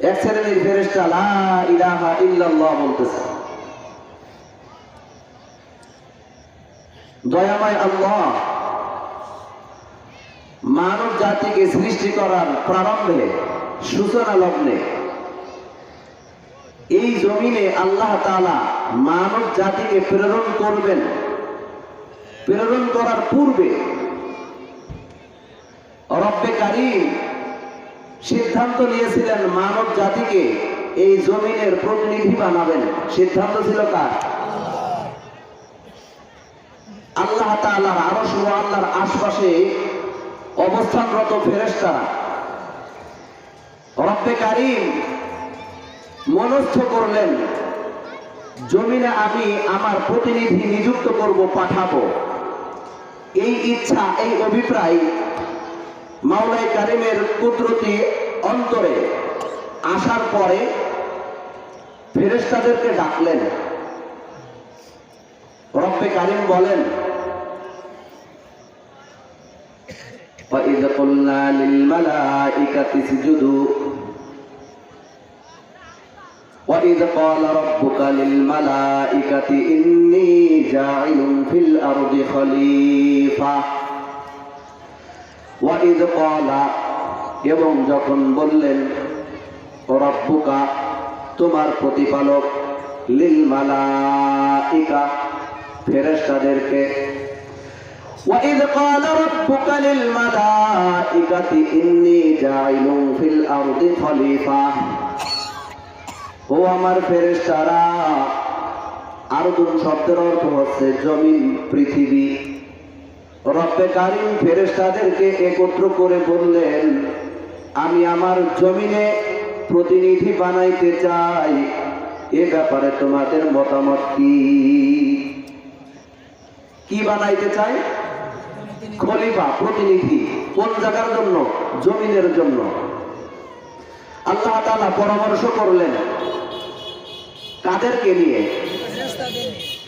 এক শ্রেণীর ফেরেশতা লা ইলাহা ইল্লাল্লাহ বলতেছে। দয়াময় আল্লাহ মানব জাতিকে সৃষ্টি করার প্রারম্ভে সূচনা লগ্নে এই জমিনে আল্লাহ তাআলা মানব জাতিকে প্রেরণ করবেন। প্রেরণ করার পূর্বে রব্বে কারীম সিদ্ধান্ত নিয়েছিলেন মানব জাতিকে এই জমিনের প্রতিনিধি বানাবেন। সিদ্ধান্ত ছিল কার? আল্লাহ তাআলার আরশ ও আল্লাহর আশপাশে অবস্থানরত ফেরেশতারা রব্বে কারীম মনস্থ করলেন জমিনে আমি আমার প্রতিনিধি নিযুক্ত করব, পাঠাবো। এই ইচ্ছা, এই অভিপ্রায় মাওলাই কারীমের কুদরতি অন্তরে আসার পরে ফেরেশতাদেরকে ডাকলেন। রব্বে কারীম বলেন, وَإِذْ قُلْنَا لِلْمَلَائِكَةِ اسْجُدُوا وَإِذْ قَالَ رَبُّكَ لِلْمَلَائِكَةِ إِنِّي جَاعِلٌ فِي الْأَرْضِ خَلِيفَةً وَإِذْ قَالَ এবং যখন বললেন রব্বুকা তোমার প্রতিপালক লিল মালাইকা ফেরেশতাদেরকে وَإِذْ قَالَ رَبُّكَ لِلْمَلَائِكَةِ إِنِّي جَاعِلٌ فِي الْأَرْضِ خَلِيفَةً ও আমার ফেরেশতারা, আরদুন শব্দের অর্থ হচ্ছে জমিন, পৃথিবী। রব্বে কারীম ফেরেশতাদেরকে একত্র করে বললেন আমি আমার জমিনে প্রতিনিধি বানাইতে চাই, এ ব্যাপারে তোমাদের মতামত কি? কি বানাইতে চাই? খলিফা, প্রতিনিধি। কোন জায়গার জন্য? জমিনের জন্য। আল্লাহ তাআলা পরামর্শ করলেন কাদেরকে নিয়ে?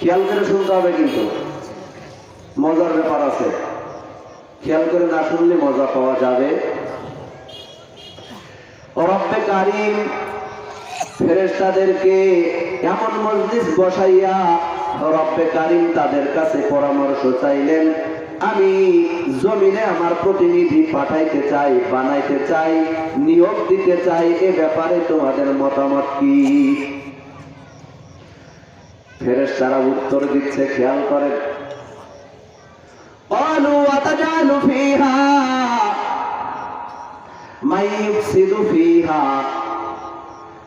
খেয়াল করে শুনতে হবে, কিন্তু মজার ব্যাপার আছে। খেয়াল করে না শুনলে মজা পাওয়া যাবে। রব্বে কারীম ফেরেশতাদেরকে এমন মজলিস বসাইয়া রব্বে কারীম তাদের কাছে পরামর্শ চাইলেন আমি জমিনে আমার প্রতিনিধি পাঠাইতে চাই, বানাইতে চাই, নিয়োগ দিতে চাই, এ ব্যাপারে তোমাদের মতামত কি? ফেরেশতারা উত্তর দিচ্ছে, খেয়াল করেন। قالوا وتجعل فيها من يفسد فيها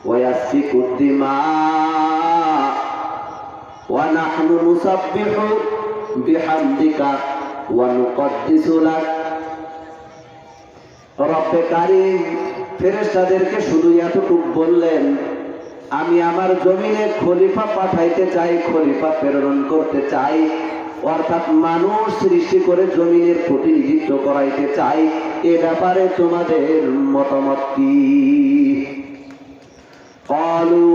ويسفك الدماء ونحن نسبح بحمدك ونقدس لك রব্বে কারীম ফেরেশতাদেরকে শুধু এতটুকু বললেন আমি আমার জমিনে খলিফা পাঠাইতে চাই, খলিফা প্রেরণ করতে চাই, অর্থাৎ মানুষ সৃষ্টি করে জমিনের প্রতিনিধিত্ব করাইতে চাই, এ ব্যাপারে তোমাদের মতামত কি? ক্বালু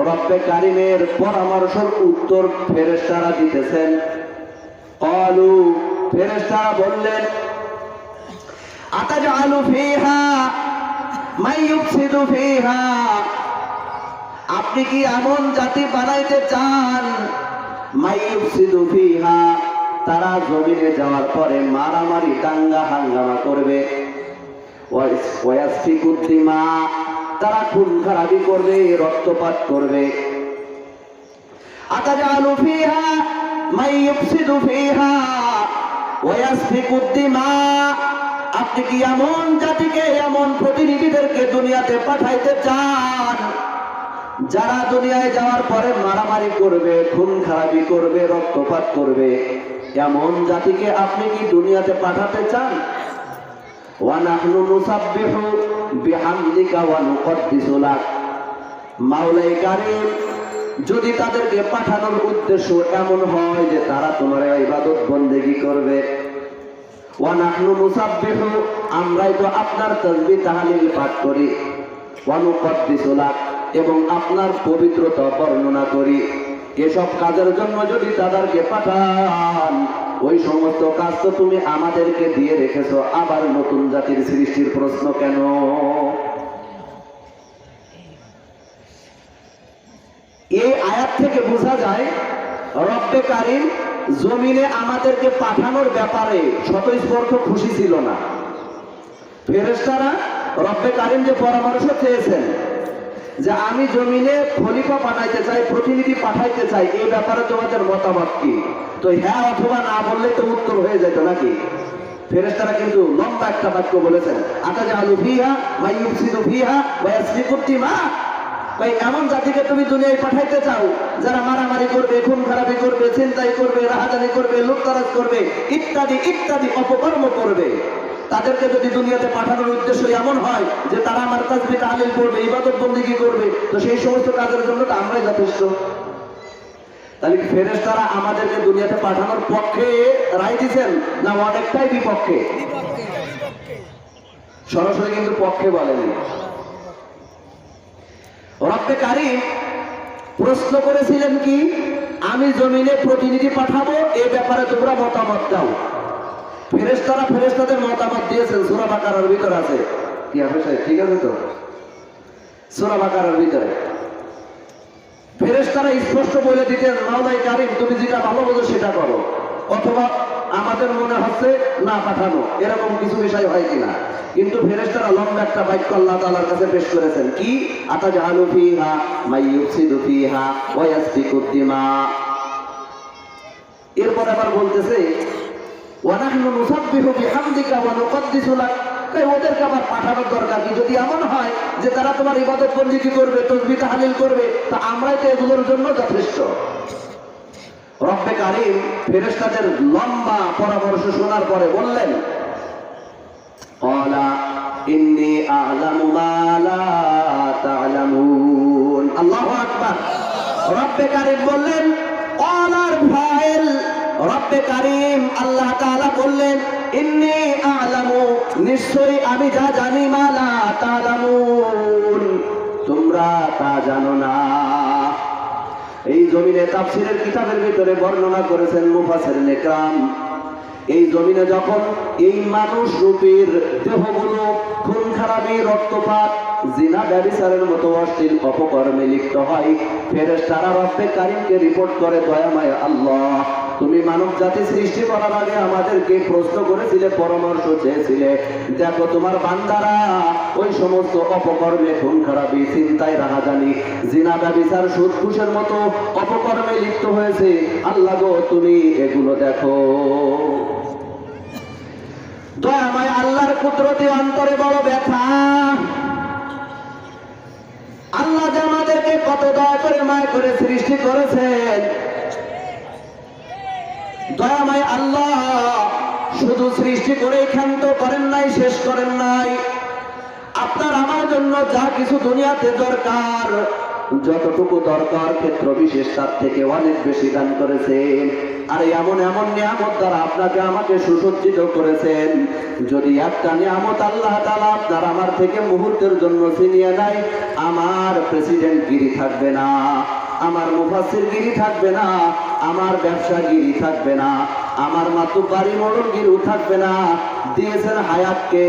রব্বে কারীমের পরামর্শের উত্তর ফেরেশতারা দিতেছেন। ক্বালু ফেরেশতারা বললেন আতাজআলু ফীহা মান ইউফসিদু ফীহা আপনি কি এমন জাতি বানাইতে চান মান ইউফসিদু ফীহা তারা জমিনে যাওয়ার পরে মারামারি, দাঙ্গা হাঙ্গামা করবে, ওয়া ইয়াসফিকুদ দিমা তারা খুন খারাপি করবে, রক্তপাত করবে। আতাজআলু ফীহা মান ইউফসিদু ফীহা ওয়া ইয়াসফিকুদ দিমা আপনি কি এমন জাতিকে, এমন প্রতিনিধিদেরকে দুনিয়াতে পাঠাইতে চান যারা দুনিয়ায় যাওয়ার পরে মারামারি করবে, খুন খারাপি করবে, রক্তপাত করবে? এমন জাতিকে আপনি কি দুনিয়াতে পাঠাতে চান? ওয়া নাহনু নুসাব্বিহু বিহামদিকা ওয়া নুকদ্দিসু লাক মাওলাই কারীম যদি তাদেরকে পাঠানোর উদ্দেশ্য এমন হয় যে তারা তোমার ইবাদত বন্দেগী করবে, ওয়া নাহনু নুসাব্বিহু আমরাই তো আপনার তাসবিহ তাহলিল পাঠ করি, ওয়া নুকদ্দিসু লাক এবং আপনার পবিত্রতা বর্ণনা করি, এসব কাজের জন্য যদি তাদেরকে পাঠান ওই সমস্ত কাজ তো তুমি আমাদেরকে দিয়ে রেখেছো, আবার নতুন জাতির সৃষ্টির প্রশ্ন কেন? থেকে বোঝা যায় রব্বে কারিম জমিনে আমাদেরকে পাঠানোর ব্যাপারে স্বতঃস্ফূর্ত খুশি ছিল না। ফেরেশতারা রব্বে কারিম যে পরামর্শ চেয়েছেন যে আমি জমিনে খলিফা পাঠাইতে চাই, প্রতিনিধি পাঠাইতে চাই, এই ব্যাপারে তোমাদের মতামত কি? তো হ্যাঁ অথবা না বললে তো উত্তর হয়ে যেত নাকি? ফেরেশতারা কিন্তু লম্বা একটা বাক্য বলেছেন, আতাজালু ফিহা মা ইউফসিদু ফিহা ওয়া ইয়াসফিকু দিমা। ভাই এমন জাতিকে তুমি দুনিয়ায় পাঠাইতে চাও যারা মারামারি করবে, খুন খারাপি করবে, ছিনতাই করবে, রাহাজানি করবে, লুটতরাজ করবে, ইত্যাদি ইত্যাদি অপকর্ম করবে। তাদেরকে যদি দুনিয়াতে পাঠানোর উদ্দেশ্য এমন হয় যে তারা আমার তাসবিহ তাহলিল করবে, ইবাদত বন্দেগী করবে, তো সেই সমস্ত কাজের জন্য তো আমরাই যথেষ্ট। তাহলে ফেরেশতারা আমাদেরকে দুনিয়াতে পাঠানোর পক্ষে রায় দিচ্ছেন না অনেকটাই বিপক্ষে? সরাসরি কিন্তু পক্ষে বলেনি। রব্বে কারিম প্রশ্ন করেছিলেন কি, আমি জমিনে প্রতিনিধি পাঠাবো, এই ব্যাপারে তোমরা মতামত দাও। ফেরেশতারা ফেরেশতাদের মতামত দিয়েছেন। সূরা বাকারার ভিতর আছে, কি আছে? ঠিক আছে তো, সূরা বাকারার ভিতরে ফেরেশতারা স্পষ্ট বলে দিতেন, মাওলাই কারিম তুমি যেটা ভালো বোঝো সেটা করো, অথবা আমাদের মনে হচ্ছে না পাঠানো, এরকম কিছু বিষয় হয় কিনা। কিন্তু ফেরেশতারা লম্বা একটা বাক্য আল্লাহ তাআলার কাছে পেশ করেছেন কি, আতাজালু ফিহা মা ইউফসিদু ফিহা ওয়া ইয়াসফিকু দিমা। এরপর আবার বলতেছে ওয়া নাহনু নুসাব্বিহু বিহামদিকা ওয়া নুকদ্দিসু লাক। ওদেরকে আবার পাঠানোর দরকার কি? যদি এমন হয় যে তারা তোমার ইবাদত বন্দেগী করবে, তাসবিহ তাহলিল করবে, তা আমরাই তো এগুলোর জন্য যথেষ্ট। রব্বে কারিম ফেরেশতাদের লম্বা পরামর্শ শোনার পরে বললেন, ক্বালা ইন্নী আ'লামু মা লা তা'লামুন। আল্লাহু আকবার। রব্বে কারিম বললেন, ক্বালার ফাইল রব্বে কারিম আল্লাহ তাআলা বললেন, ইন্নী আ'লামু, নিশ্চয়ই আমি যা জানি, মা লা তা'লামুন, তোমরা তা জানো না। এই জমিনে তাফসীরের কিতাবের ভিতরে বর্ণনা করেছেন মুফাসসিরিনে কেরাম, এই জমিনে যখন এই মানুষ রূপের দেহগুলো খুন খারাপি, রক্তপাত, জিনা ব্যভিচারের মতো অশ্লীল অপকর্মে লিপ্ত হয়, ফেরেশতারা রব্বে কারিমকে রিপোর্ট করে, দয়াময় আল্লাহ তুমি মানব জাতি সৃষ্টি করার আগে আমাদেরকে প্রশ্ন করেছিলে, পরামর্শ চেয়েছিলে, দেখো তোমার বান্দারা ওই সমস্ত অপকর্মে, খুন খারাপি, ছিনতাই, রাহাজানি, জিনা ব্যভিচার, সুদ ঘুষের মতো অপকর্মে লিপ্ত হয়েছে। আল্লাহ গো তুমি এগুলো দেখো। দয়াময় আল্লাহর কুদরতি অন্তরে বড় ব্যথা। আল্লাহ যে আমাদেরকে কত দয়া করে মায়া করে সৃষ্টি করেছেন, দয়াময় আল্লাহ শুধু সৃষ্টি করেই ক্ষান্ত করেন নাই, শেষ করেন নাই। আপনার আমার জন্য যা কিছু দুনিয়াতে দরকার, যতটুকু দরকার ক্ষেত্র বিশেষ তার থেকে অনেক বেশি দান করেছেন। আর এমন এমন নিয়ামত দ্বারা আপনাকে আমাকে সুসজ্জিত করেছেন, যদি একটা নিয়ামত আল্লাহ তাআলা আপনার আমার থেকে মুহূর্তের জন্য ছিনিয়ে নেয়, আমার প্রেসিডেন্ট গিরি থাকবে না, আমার মুফাসসির গিরি থাকবে না, আমার ব্যবসাগিরি থাকবে না, আমার মাতুব্বারি মোড়লগিরিও থাকবে না। দিয়েছেন হায়াতকে।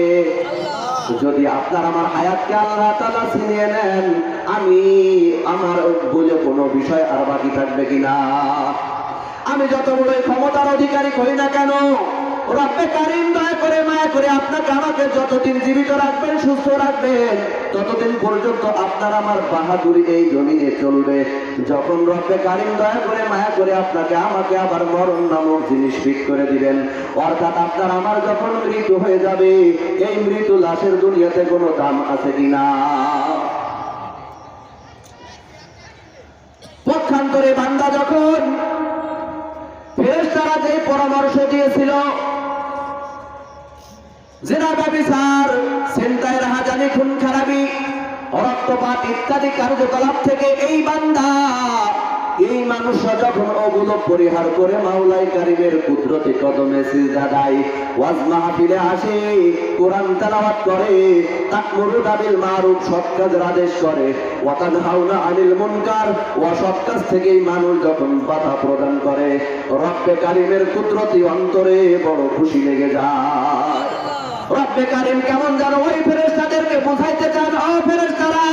যদি আপনার আমার হায়াতকে আল্লাহ তাআলা ছিনিয়ে নেন, আমি আমার বলে কোনো বিষয় আর বাকি থাকবে কিনা? আমি যত বড় ক্ষমতার অধিকারী করি না কেন, রব্বে কারিম দয়া করে মায়া করে আপনাকে আমাকে যতদিন জীবিত রাখবেন, সুস্থ রাখবেন, ততদিন পর্যন্ত আপনার আমার বাহাদুরি এই জমিনে চলবে। যখন রব্বে কারিম দয়া করে মায়া করে আপনাকে আমাকে আবার মরণ নামক জিনিস ফিট করে দিবেন, অর্থাৎ আপনার আমার যখন মৃত্যু হয়ে যাবে, এই মৃত্যু লাশের দুনিয়াতে কোনো দাম আছে কিনা? পক্ষান্তরে বান্দা যখন ফেরেশতারা যে পরামর্শ দিয়েছিল, জিনা ব্যভিচার, ছিনতাই, রাহাজানি, খুন খারাপি, রক্তপাত ইত্যাদি কার্যকলাপ থেকে এই বান্দা, এই মানুষরা যখন ওগুলো পরিহার করে মাওলাই কারিমের কুদরতি কদমে সিজদা দেয়, ওয়াজ মাহফিলে আসে, কোরআন তেলাওয়াত করে, তা'মুরুনা বিল মারুফ, সৎ কাজের আদেশ করে, ওয়া তানহাউনা আনিল মুনকার, অসৎ কাজ থেকে মানুষ যখন বাধা প্রদান করে, রব্বে কারিমের কুদরতি অন্তরে বড় খুশি লেগে যায়। রব্বে কারিম কেমন যেন ওই ফেরেশতাদেরকে বুঝাইতে চান, ও ফেরেশতারা,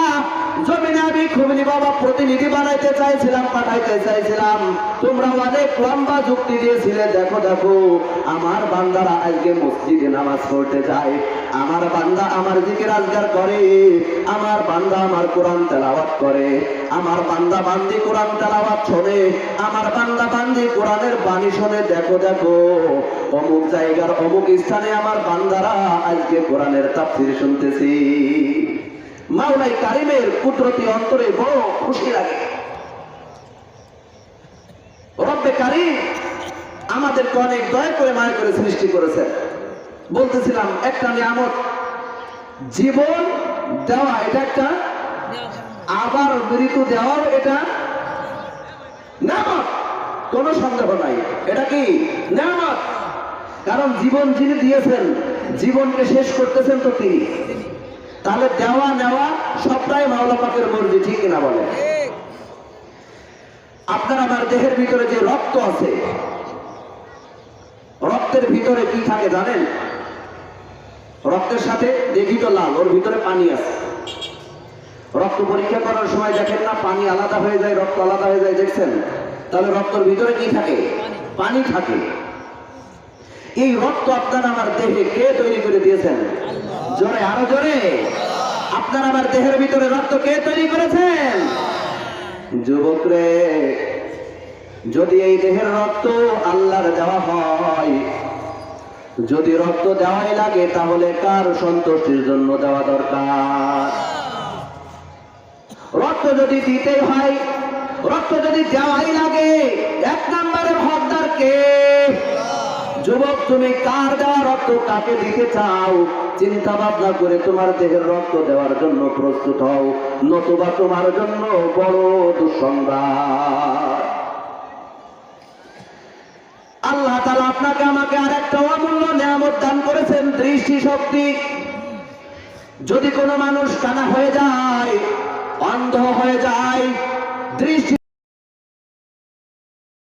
জমিনে আমি খুবলি বাবা প্রতিনিধি বানাইতে চাইছিলাম, পাঠাইতে চাইছিলাম, তোমরা অনেক লম্বা যুক্তি দিয়েছিলে। দেখো দেখো আমার বান্দারা আজকে মসজিদে নামাজ পড়তে যায়, আমার বান্দা আমার জিকির আজগার করে, আমার বান্দা আমার কোরআন তেলাওয়াত করে, আমার বান্দা বান্দি কোরআন তেলাওয়াত শোনে, আমার বান্দা বান্দি কোরআনের বাণী শোনে। দেখো দেখো অমুক জায়গার অমুক স্থানে আমার বান্দারা আজকে কোরআনের তাফসীর শুনতেছি। মাওলাই কারিমের কুদরতি অন্তরে বড় খুশি লাগে। রব্বে কারিম আমাদেরকে অনেক দয়া করে মায়া করে সৃষ্টি করেছেন। বলতেছিলাম একটা নিয়ামত জীবন দেওয়া, এটা একটা, আবার মৃত্যু দেওয়ার এটা নিয়ামত, কোনো সন্দেহ নাই। এটা কি নিয়ামত? কারণ জীবন যিনি দিয়েছেন, জীবনকে শেষ করতেছেন তো তিনি। তাহলে দেওয়া নেওয়া সবটাই মাওলা পাকের মর্জি, ঠিক কিনা বলে? আপনার আমার দেহের ভিতরে যে রক্ত আছে, রক্তের ভিতরে কি থাকে জানেন? রক্তের সাথে দেখি তো লাল, ওর ভিতরে পানি আছে। রক্ত পরীক্ষা করার সময় দেখেন না পানি আলাদা হয়ে যায়, রক্ত আলাদা হয়ে যায়, দেখছেন? তাহলে রক্তের ভিতরে কি থাকে? পানি থাকে। এই রক্ত আপনার আমার দেহে কে তৈরি করে দিয়েছেন? জোরে, আরো জোরে। আপনার আমার দেহের ভিতরে রক্ত কে তৈরি করেছেন? যুবক রে, যদি এই দেহের রক্ত আল্লাহর দেওয়া হয়, যদি রক্ত দেওয়াই লাগে, তাহলে কার সন্তুষ্টির জন্য দেওয়া দরকার? রক্ত যদি দিতে হয়, রক্ত যদি দেওয়াই লাগে, এক নম্বরের হকদার কে? যুবক, তুমি কার দেওয়া রক্ত কাকে দিতে চাও চিন্তা ভাবনা করে তোমার দেহের রক্ত দেওয়ার জন্য প্রস্তুত হও, নতুবা তোমার জন্য বড় দুঃসংবাদ। আল্লাহ তাআলা আপনাকে আমাকে আর একটা অমূল্য নিয়ামত দান করেছেন, দৃষ্টি শক্তি। যদি কোনো মানুষ কানা হয়ে যায়, অন্ধ হয়ে যায়, দৃষ্টি